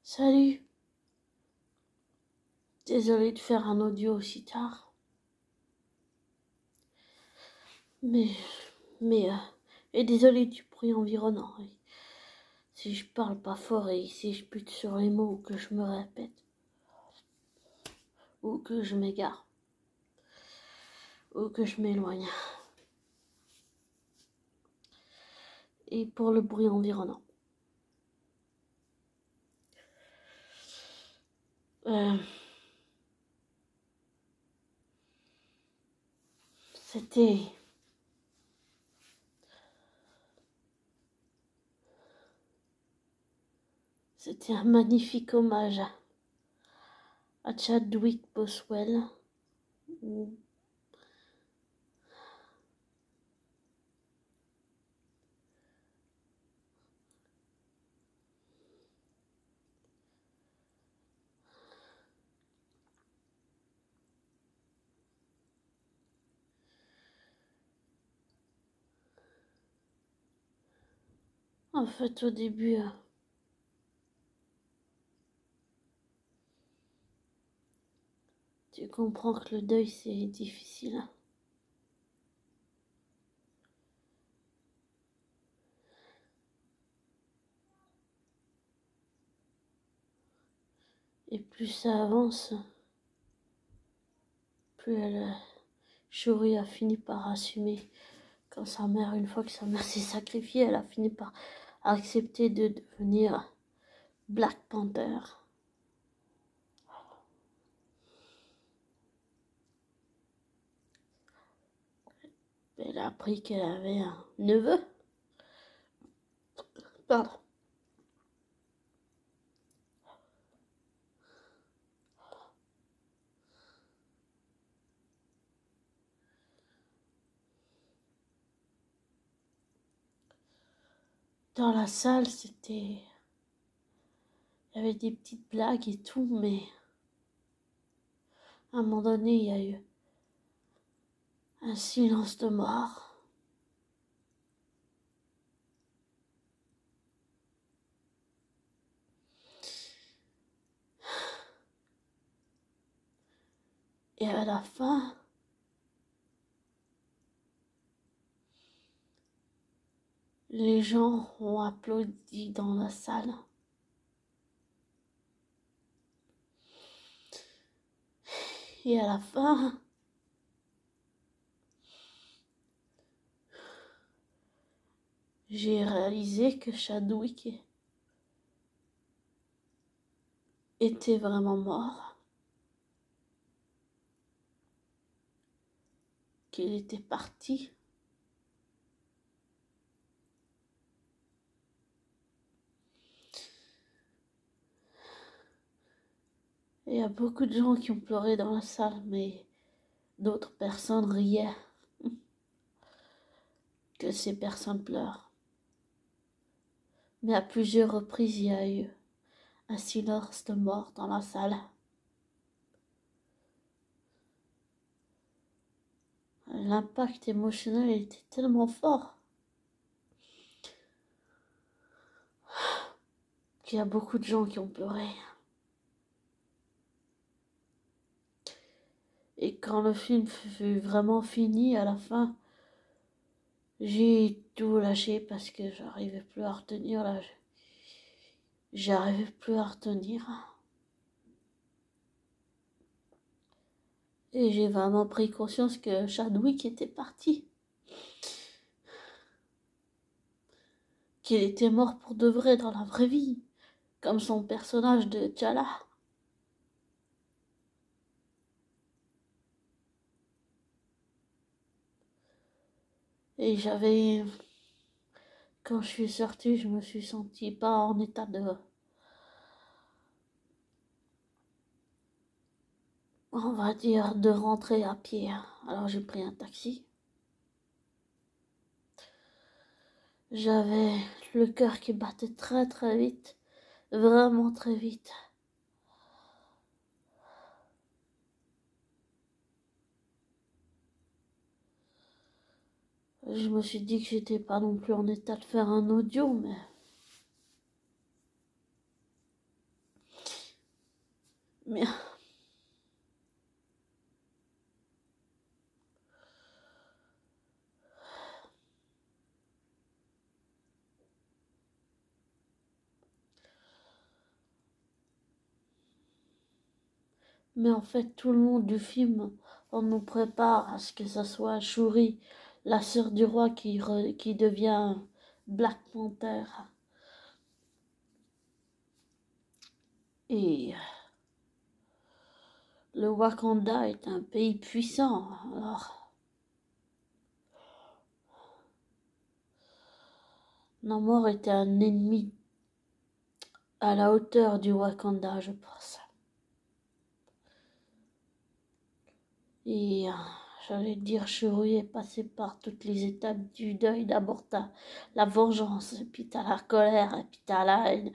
Salut, désolé de faire un audio aussi tard, mais, mais, et désolé du bruit environnant. Et si je parle pas fort et si je bute sur les mots ou que je me répète, ou que je m'égare, ou que je m'éloigne. Et pour le bruit environnant. C'était un magnifique hommage à Chadwick Boswell. En fait, au début, tu comprends que le deuil, c'est difficile. Et plus ça avance, plus Shuri a fini par assumer quand sa mère, une fois que sa mère s'est sacrifiée, elle a fini par accepter de devenir Black Panther. Elle a appris qu'elle avait un neveu. Pardon. Dans la salle, il y avait des petites blagues et tout, mais à un moment donné, il y a eu un silence de mort. Et à la fin, les gens ont applaudi dans la salle. Et à la fin, j'ai réalisé que Chadwick était vraiment mort. Qu'il était parti. Et il y a beaucoup de gens qui ont pleuré dans la salle, mais d'autres personnes riaient que ces personnes pleurent. Mais à plusieurs reprises, il y a eu un silence de mort dans la salle. L'impact émotionnel était tellement fort qu'il y a beaucoup de gens qui ont pleuré. Et quand le film fut vraiment fini, à la fin, j'ai tout lâché parce que j'arrivais plus à retenir là. J'arrivais plus à retenir. Et j'ai vraiment pris conscience que Chadwick était parti. Qu'il était mort pour de vrai dans la vraie vie. Comme son personnage de T'Challa. Et quand je suis sortie, je me suis sentie pas en état on va dire, de rentrer à pied. Alors j'ai pris un taxi. J'avais le cœur qui battait très très vite. Vraiment très vite. Je me suis dit que j'étais pas non plus en état de faire un audio, mais Mais en fait, tout le long du film, on nous prépare à ce que ça soit Shuri, la sœur du roi, qui devient Black Panther. Et le Wakanda est un pays puissant. Alors, Namor était un ennemi à la hauteur du Wakanda, je pense. Et j'allais dire, Shuri est passé par toutes les étapes du deuil. D'abord, t'as la vengeance, et puis t'as la colère, et puis t'as la haine.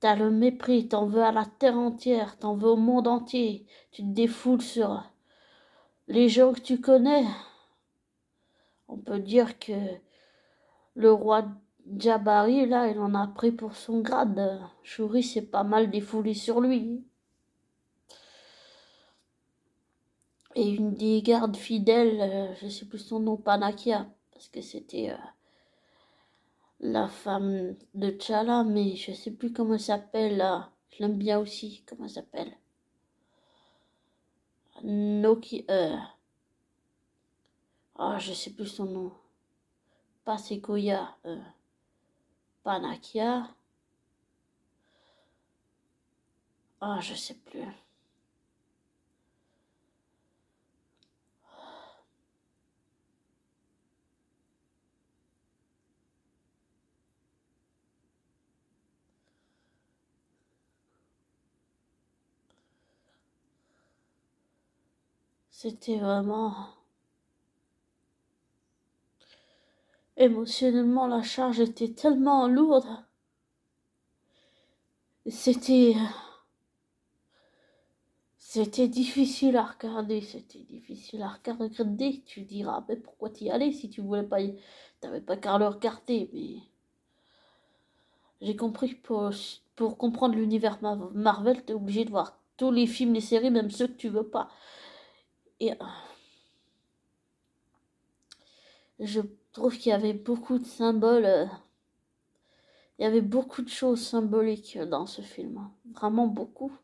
T'as le mépris, t'en veux à la terre entière, t'en veux au monde entier. Tu te défoules sur les gens que tu connais. On peut dire que le roi Jabari, là, il en a pris pour son grade. Shuri s'est pas mal défoulé sur lui. Et une des gardes fidèles, je sais plus son nom, Panakia, parce que c'était la femme de T'Challa, mais je sais plus comment elle s'appelle. Je l'aime bien aussi, comment elle s'appelle. Noki, je sais plus son nom. Pas Sequoia, Panakia. Je sais plus. C'était vraiment... Émotionnellement, la charge était tellement lourde. C'était difficile à regarder, Tu diras, mais pourquoi t'y allais si tu voulais pas T'avais pas qu'à le regarder, mais... J'ai compris que pour comprendre l'univers Marvel, t'es obligé de voir tous les films, les séries, même ceux que tu veux pas. Et je trouve qu'il y avait beaucoup de symboles, il y avait beaucoup de choses symboliques dans ce film. Vraiment beaucoup.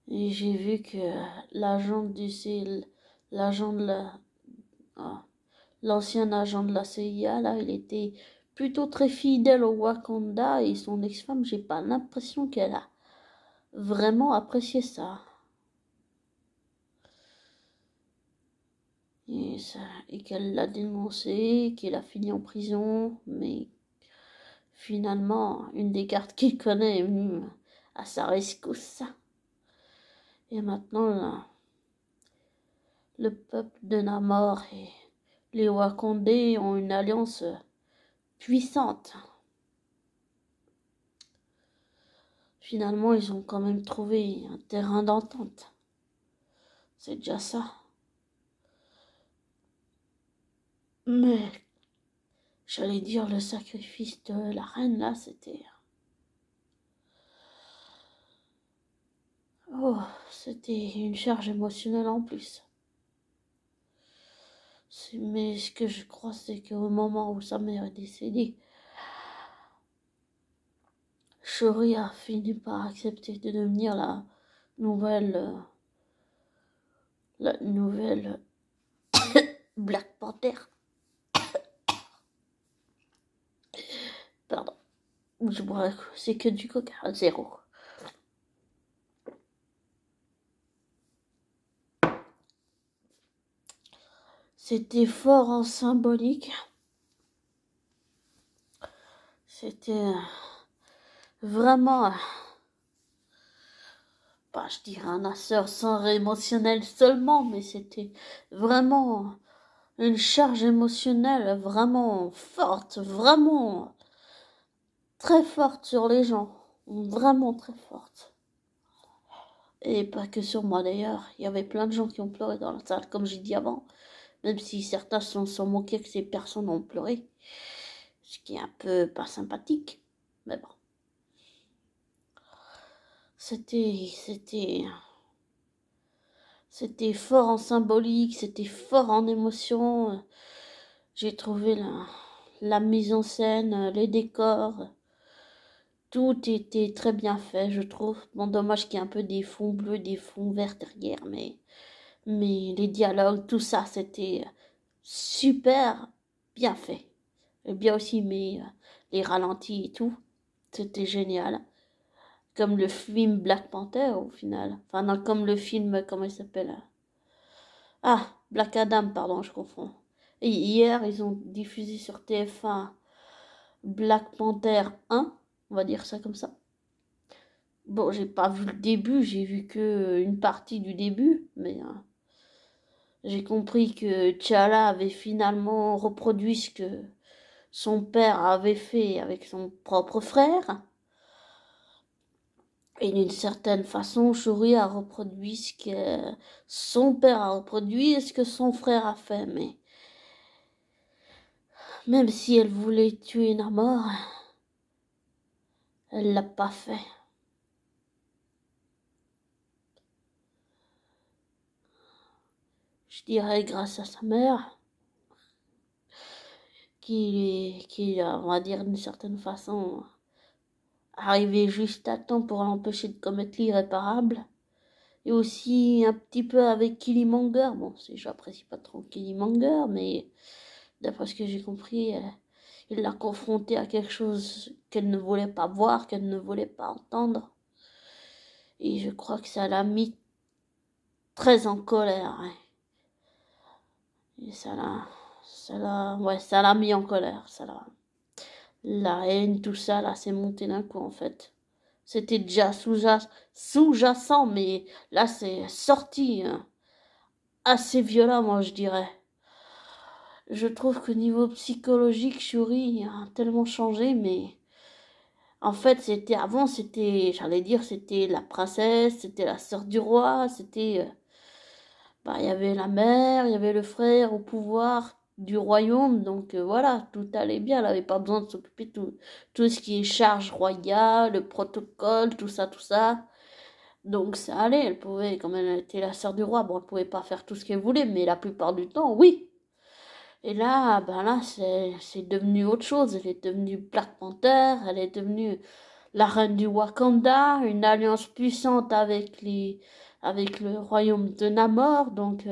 Et j'ai vu que l'agent l'agent de l'ancien agent de la CIA, là, il était plutôt très fidèle au Wakanda, et son ex-femme, j'ai pas l'impression qu'elle a vraiment apprécié ça. Et qu'elle l'a dénoncé, qu'il a fini en prison, mais finalement, une des cartes qu'il connaît est venue à sa rescousse. Et maintenant, le peuple de Namor et les Wakandais ont une alliance puissante. Finalement, ils ont quand même trouvé un terrain d'entente. C'est déjà ça. Mais, j'allais dire, le sacrifice de la reine, là, c'était... c'était une charge émotionnelle en plus. Mais ce que je crois, c'est qu'au moment où sa mère est décédée, Shuri a fini par accepter de devenir nouvelle, la nouvelle Black Panther. Pardon. C'est que du coca à 0. C'était fort en symbolique. C'était vraiment, je dirais un ascenseur émotionnel seulement, mais c'était vraiment une charge émotionnelle vraiment forte, vraiment très forte sur les gens, vraiment très forte. Et pas que sur moi d'ailleurs. Il y avait plein de gens qui ont pleuré dans la salle, comme j'ai dit avant. Même si certains se sont moqués que ces personnes ont pleuré. Ce qui est un peu pas sympathique. Mais bon. C'était fort en symbolique, c'était fort en émotion. J'ai trouvé la mise en scène, les décors, tout était très bien fait, je trouve. Bon, dommage qu'il y ait un peu des fonds bleus, des fonds verts derrière, mais les dialogues, tout ça, c'était super bien fait. J'ai bien aussi aimé les ralentis et tout, c'était génial. Comme le film Black Panther au final. Enfin, non, comme le film, comment il s'appelle? Ah, Black Adam, pardon, je confonds. Et hier, ils ont diffusé sur TF1 Black Panther 1, on va dire ça comme ça. Bon, j'ai pas vu le début, j'ai vu que une partie du début, mais j'ai compris que T'Challa avait finalement reproduit ce que son père avait fait avec son propre frère. Et d'une certaine façon, Shuri a reproduit ce que son père a reproduit et ce que son frère a fait. Mais même si elle voulait tuer Namor, elle l'a pas fait. Je dirais grâce à sa mère, qui a, on va dire d'une certaine façon, arrivé juste à temps pour l'empêcher de commettre l'irréparable. Et aussi un petit peu avec Killmonger. Bon, j'apprécie pas trop Killmonger, mais d'après ce que j'ai compris, il l'a confrontée à quelque chose qu'elle ne voulait pas voir, qu'elle ne voulait pas entendre. Et je crois que ça l'a mis très en colère. Hein. Et ça l'a mis en colère. La haine, tout ça, là, c'est monté d'un coup, en fait. C'était déjà sous-jacent, mais là, c'est sorti hein, assez violemment, je dirais. Je trouve que niveau psychologique, Shuri a tellement changé, mais en fait, j'allais dire, c'était la princesse, c'était la sœur du roi, il y avait la mère, il y avait le frère au pouvoir du royaume, donc voilà, tout allait bien, elle n'avait pas besoin de s'occuper de tout ce qui est charge royale, le protocole, tout ça, tout ça. Donc ça allait, elle pouvait, comme elle était la sœur du roi, bon, elle pouvait pas faire tout ce qu'elle voulait, mais la plupart du temps, oui. Et là, c'est devenu autre chose. Elle est devenue Black Panther, elle est devenue la reine du Wakanda, une alliance puissante avec le royaume de Namor. Donc,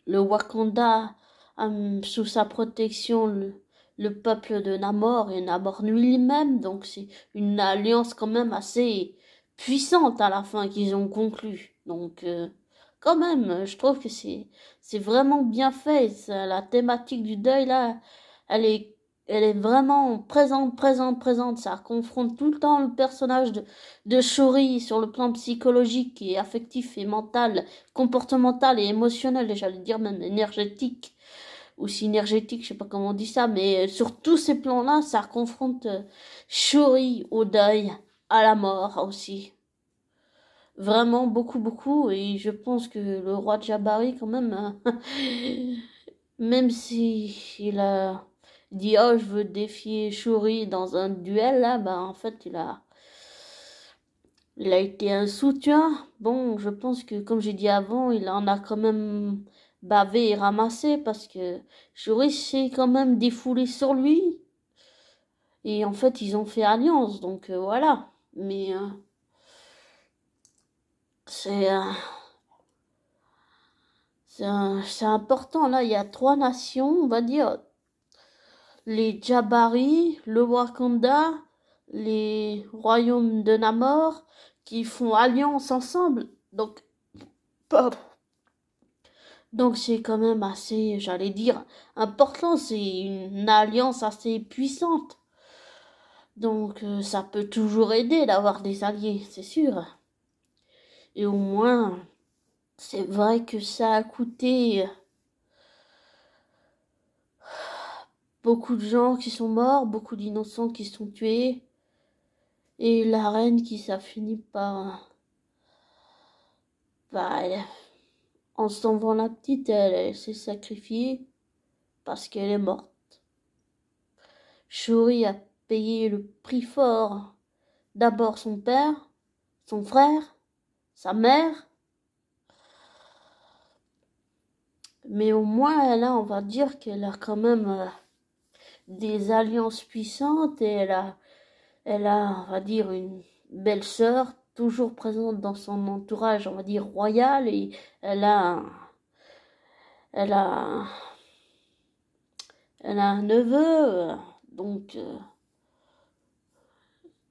le Wakanda a sous sa protection le peuple de Namor et Namor lui-même. Donc, c'est une alliance quand même assez puissante à la fin qu'ils ont conclue. Donc, quand même, je trouve que c'est vraiment bien fait. La thématique du deuil là, elle est elle est vraiment présente, présente, présente. Ça confronte tout le temps le personnage de Shuri sur le plan psychologique et affectif et mental, comportemental et émotionnel, et j'allais dire même énergétique ou synergétique, je sais pas comment on dit ça, mais sur tous ces plans-là, ça confronte Shuri au deuil, à la mort aussi. Vraiment beaucoup, beaucoup. Et je pense que le roi Jabari, quand même, hein, même si il a dit, oh, je veux défier Shuri dans un duel, là, bah, en fait, il a été un soutien. Bon, je pense que, comme j'ai dit avant, il en a quand même bavé et ramassé parce que Shuri s'est quand même défoulé sur lui. Et en fait, ils ont fait alliance, donc voilà. Mais c'est c'est important, là, il y a trois nations, on va dire, les Jabari, le Wakanda, les royaumes de Namor, qui font alliance ensemble. Pardon. Donc c'est quand même assez, j'allais dire, important, c'est une alliance assez puissante. Donc ça peut toujours aider d'avoir des alliés, c'est sûr. Et au moins, c'est vrai que ça a coûté beaucoup de gens qui sont morts, beaucoup d'innocents qui sont tués, et la reine qui ça finit par bah, en sauvant la petite, elle s'est sacrifiée parce qu'elle est morte. Shuri a payé le prix fort. D'abord son père, son frère, sa mère. Mais au moins, là, on va dire qu'elle a quand même des alliances puissantes et on va dire, une belle sœur toujours présente dans son entourage, on va dire, royal, et elle a, elle a, elle a un neveu, donc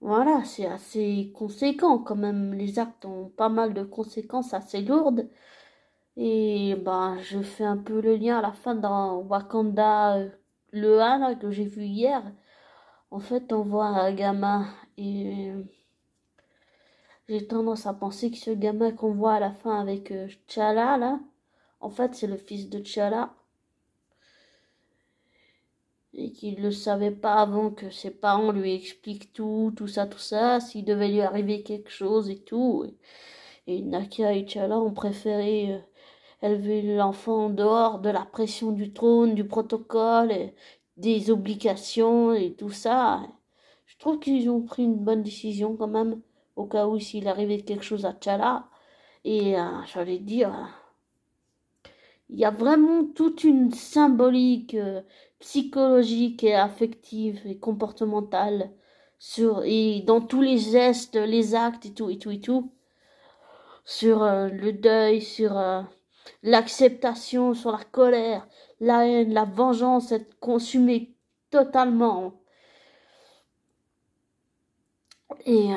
voilà, c'est assez conséquent quand même. Les actes ont pas mal de conséquences assez lourdes. Et ben, je fais un peu le lien à la fin dans Wakanda, le 1 là, que j'ai vu hier. En fait, on voit un gamin et j'ai tendance à penser que ce gamin qu'on voit à la fin avec T'Challa, là, en fait, c'est le fils de T'Challa. Et qu'il ne le savait pas avant que ses parents lui expliquent tout ça, s'il devait lui arriver quelque chose et tout. Et Nakia et T'Challa ont préféré élever l'enfant en dehors de la pression du trône, du protocole, et des obligations et tout ça. Je trouve qu'ils ont pris une bonne décision quand même, au cas où s'il arrivait quelque chose à T'Challa. Et j'allais dire, il y a vraiment toute une symbolique psychologique et affective et comportementale et dans tous les gestes, les actes et tout, sur le deuil, sur l'acceptation, sur la colère, la haine, la vengeance, être consumé totalement. Et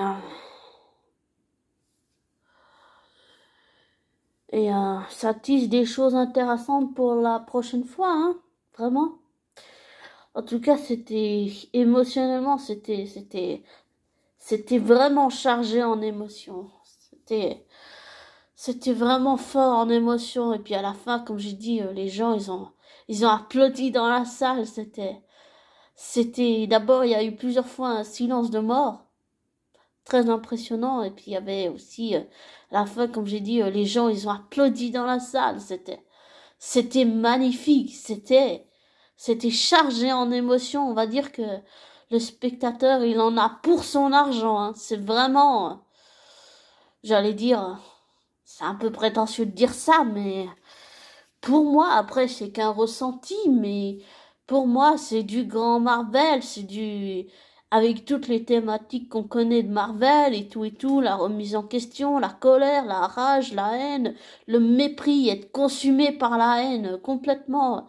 ça tisse des choses intéressantes pour la prochaine fois, hein, vraiment. En tout cas, c'était émotionnellement, c'était vraiment chargé en émotions. C'était vraiment fort en émotions. Et puis à la fin, comme j'ai dit, les gens, ils ont applaudi dans la salle. D'abord, il y a eu plusieurs fois un silence de mort, très impressionnant. Et puis il y avait aussi, à la fin, comme j'ai dit, les gens, ils ont applaudi dans la salle. C'était magnifique. C'était chargé en émotions. On va dire que le spectateur, il en a pour son argent, hein. C'est vraiment, j'allais dire, c'est un peu prétentieux de dire ça, mais pour moi, après, c'est qu'un ressenti, mais pour moi, c'est du grand Marvel, avec toutes les thématiques qu'on connaît de Marvel et tout, la remise en question, la colère, la rage, la haine, le mépris, être consumé par la haine complètement.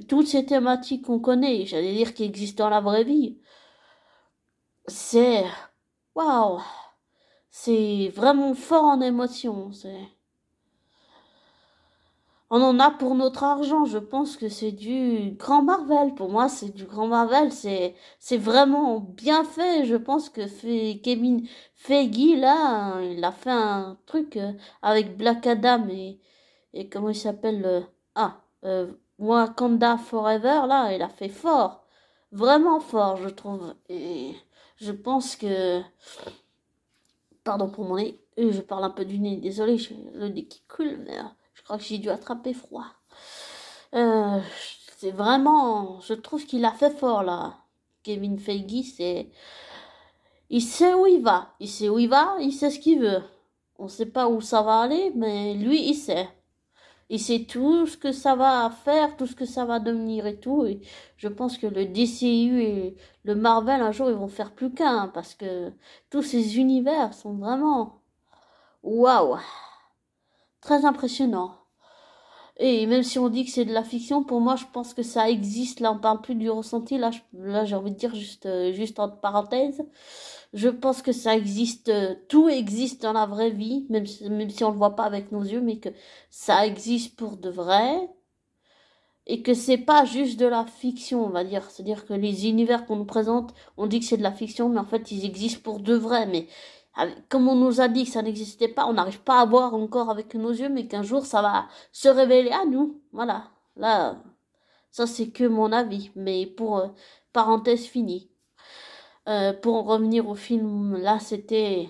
Toutes ces thématiques qu'on connaît, j'allais dire qui existent dans la vraie vie, c'est, waouh, c'est vraiment fort en émotion, on en a pour notre argent. Je pense que c'est du grand Marvel. Pour moi, c'est du grand Marvel. C'est vraiment bien fait. Je pense que Kevin Feige, là, il a fait un truc avec Black Adam et comment il s'appelle Wakanda Forever, là, il a fait fort. Vraiment fort, je trouve. Et je pense que... Pardon pour mon nez. Je parle un peu du nez. Désolé, le nez qui coule, mais... je crois que j'ai dû attraper froid. Euh, c'est vraiment... Je trouve qu'il a fait fort, là. Kevin Feige, il sait où il va. Il sait où il va, il sait ce qu'il veut. On sait pas où ça va aller, mais lui, il sait. Il sait tout ce que ça va faire, tout ce que ça va devenir et tout. Et je pense que le DCU et le Marvel, un jour, ils vont faire plus qu'un. Parce que tous ces univers sont vraiment... Waouh! Très impressionnants. Et même si on dit que c'est de la fiction, pour moi, je pense que ça existe. Là, on parle plus du ressenti. Là, j'ai envie de dire juste entre parenthèses. Je pense que ça existe. Tout existe dans la vraie vie, même si on le voit pas avec nos yeux, mais que ça existe pour de vrai. Et que c'est pas juste de la fiction, on va dire. C'est-à-dire que les univers qu'on nous présente, on dit que c'est de la fiction, mais en fait, ils existent pour de vrai. Mais comme on nous a dit que ça n'existait pas, on n'arrive pas à voir encore avec nos yeux, mais qu'un jour ça va se révéler à nous. Voilà. Là, ça c'est que mon avis. Mais pour parenthèse finie. Pour en revenir au film, là c'était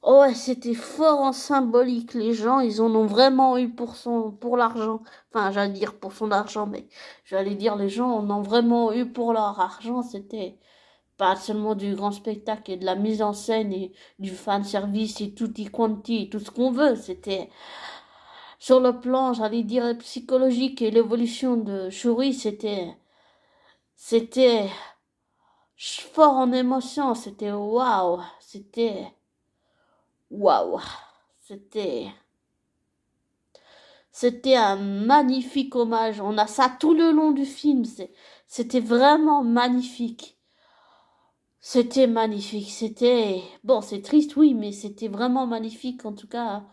Oh ouais, c'était fort en symbolique. Les gens, ils en ont vraiment eu pour l'argent. Enfin, j'allais dire pour son argent, mais j'allais dire les gens en ont vraiment eu pour leur argent. C'était pas seulement du grand spectacle et de la mise en scène et du fan service et tutti quanti et tout ce qu'on veut. C'était sur le plan, j'allais dire psychologique et l'évolution de Shuri, c'était fort en émotion. C'était waouh. C'était waouh. C'était C'était un magnifique hommage. On a ça tout le long du film. C'était vraiment magnifique. C'était magnifique. C'était... Bon, c'est triste, oui, mais c'était vraiment magnifique. En tout cas,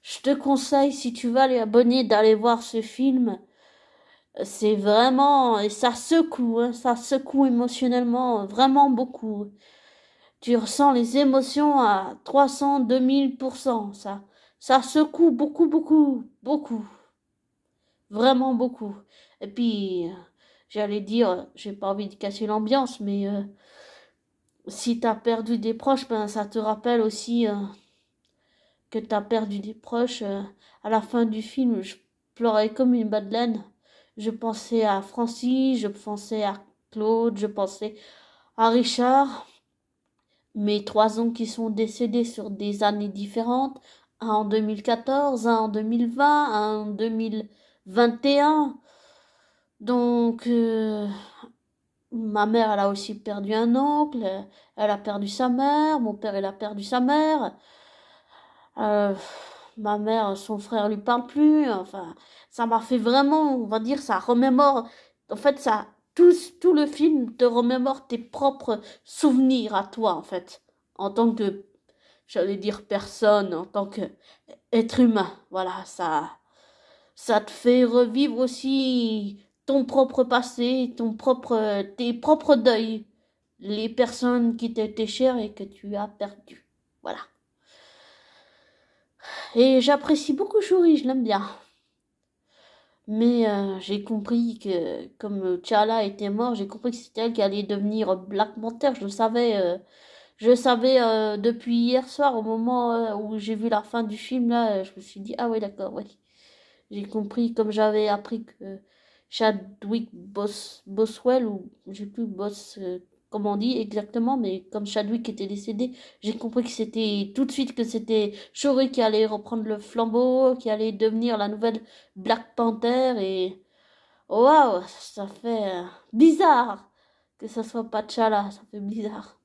je te conseille, si tu vas aller abonner, d'aller voir ce film. C'est vraiment... Et ça secoue, hein, ça secoue émotionnellement vraiment beaucoup. Tu ressens les émotions à 300, 2000%. Ça secoue beaucoup, beaucoup, beaucoup. Vraiment beaucoup. Et puis, j'allais dire, j'ai pas envie de casser l'ambiance, mais si t'as perdu des proches, ben ça te rappelle aussi que t'as perdu des proches. À la fin du film, je pleurais comme une madeleine. Je pensais à Francis, je pensais à Claude, je pensais à Richard. Mes trois oncles qui sont décédés sur des années différentes. Un en 2014, un en 2020, un en 2021. Donc, ma mère, elle a aussi perdu un oncle, elle a perdu sa mère, mon père, il a perdu sa mère, euh, ma mère, son frère lui parle plus, enfin, ça m'a fait vraiment, on va dire, ça remémore, en fait, ça, tout le film te remémore tes propres souvenirs à toi, en fait, en tant que, j'allais dire personne, en tant que être humain, voilà, ça te fait revivre aussi ton propre passé, tes propres deuils, les personnes qui t'étaient chères et que tu as perdues. Voilà. Et j'apprécie beaucoup Shuri, je l'aime bien. Mais j'ai compris que comme T'Challa était mort, j'ai compris que c'était elle qui allait devenir Black Panther. Je le savais depuis hier soir, au moment où j'ai vu la fin du film, là, je me suis dit, ah ouais, d'accord, ouais. J'ai compris, comme j'avais appris que Boswell, ou j'ai plus comment on dit exactement, mais comme Chadwick était décédé, j'ai compris que c'était tout de suite que c'était Shuri qui allait reprendre le flambeau, qui allait devenir la nouvelle Black Panther, et waouh, ça fait bizarre que ça soit pas T'Challa, ça fait bizarre.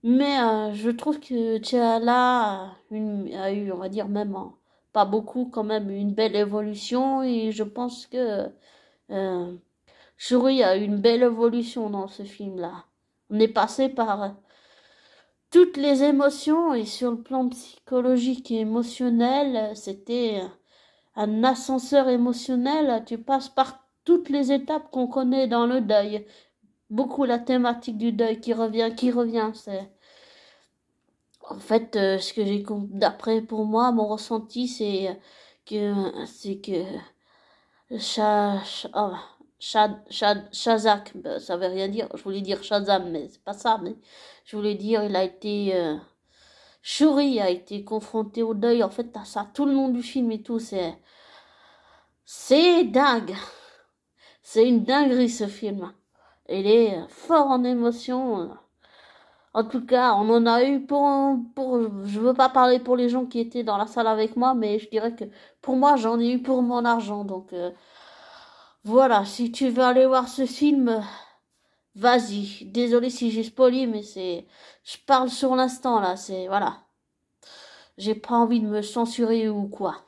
Mais je trouve que T'Challa a eu, on va dire même pas beaucoup, quand même une belle évolution. Et je pense que euh, Shuri a eu une belle évolution dans ce film-là. On est passé par toutes les émotions et sur le plan psychologique et émotionnel, c'était un ascenseur émotionnel. Tu passes par toutes les étapes qu'on connaît dans le deuil. Beaucoup la thématique du deuil qui revient, c'est... En fait, ce que d'après pour moi, mon ressenti, c'est que oh, Shazak, ben, ça veut rien dire. Je voulais dire Shazam, mais c'est pas ça. Mais je voulais dire, il a été Shuri a été confronté au deuil. En fait, t'as ça tout le long du film et tout. C'est dingue. C'est une dinguerie ce film. Il est fort en émotion. En tout cas, on en a eu je veux pas parler pour les gens qui étaient dans la salle avec moi, mais je dirais que pour moi, j'en ai eu pour mon argent. Donc, voilà, si tu veux aller voir ce film, vas-y. Désolé si j'ai spoilé, mais je parle sur l'instant, là, voilà. J'ai pas envie de me censurer ou quoi.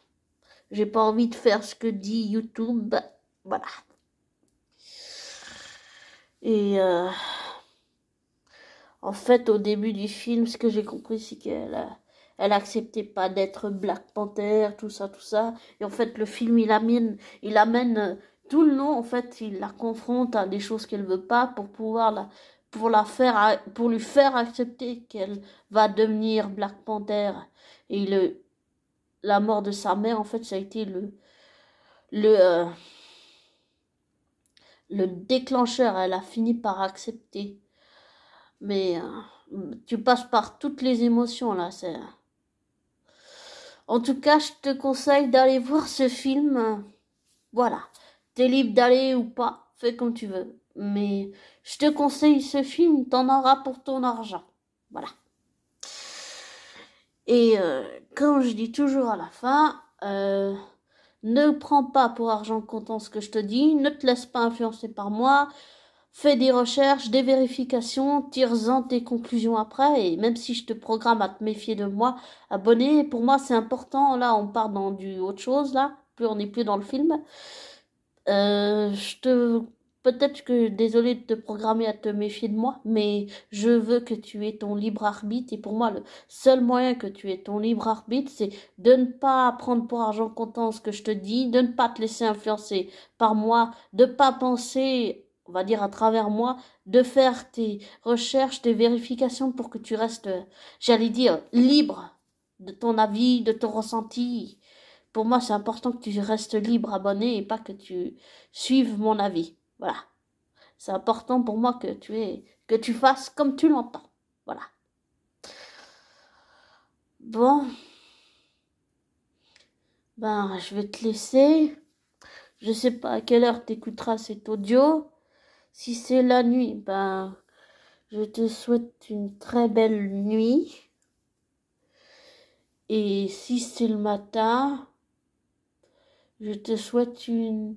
J'ai pas envie de faire ce que dit YouTube. Voilà. Et, en fait, au début du film, ce que j'ai compris, c'est elle acceptait pas d'être Black Panther, tout ça, tout ça. Et en fait, le film, il amène tout le long, en fait, il la confronte à des choses qu'elle veut pas pour lui faire accepter qu'elle va devenir Black Panther. Et la mort de sa mère, en fait, ça a été le, euh, le déclencheur. Elle a fini par accepter. Mais tu passes par toutes les émotions là. En tout cas, je te conseille d'aller voir ce film. Voilà. T'es libre d'aller ou pas, fais comme tu veux. Mais je te conseille ce film, t'en auras pour ton argent. Voilà. Et comme je dis toujours à la fin, ne prends pas pour argent comptant ce que je te dis, ne te laisse pas influencer par moi, fais des recherches, des vérifications, tire-en tes conclusions après, et même si je te programme à te méfier de moi, abonné, pour moi c'est important, là on part dans du autre chose, là, plus on n'est plus dans le film. Je te Peut-être que désolé de te programmer à te méfier de moi, mais je veux que tu aies ton libre arbitre et pour moi le seul moyen que tu aies ton libre arbitre, c'est de ne pas prendre pour argent comptant ce que je te dis, de ne pas te laisser influencer par moi, de pas penser, on va dire à travers moi, de faire tes recherches, tes vérifications pour que tu restes, j'allais dire, libre de ton avis, de ton ressenti. Pour moi, c'est important que tu restes libre, abonné, et pas que tu suives mon avis. Voilà. C'est important pour moi que tu fasses comme tu l'entends. Voilà. Bon, ben, je vais te laisser. Je sais pas à quelle heure t'écouteras cet audio. Si c'est la nuit, ben, je te souhaite une très belle nuit. Et si c'est le matin, je te souhaite une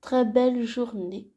très belle journée.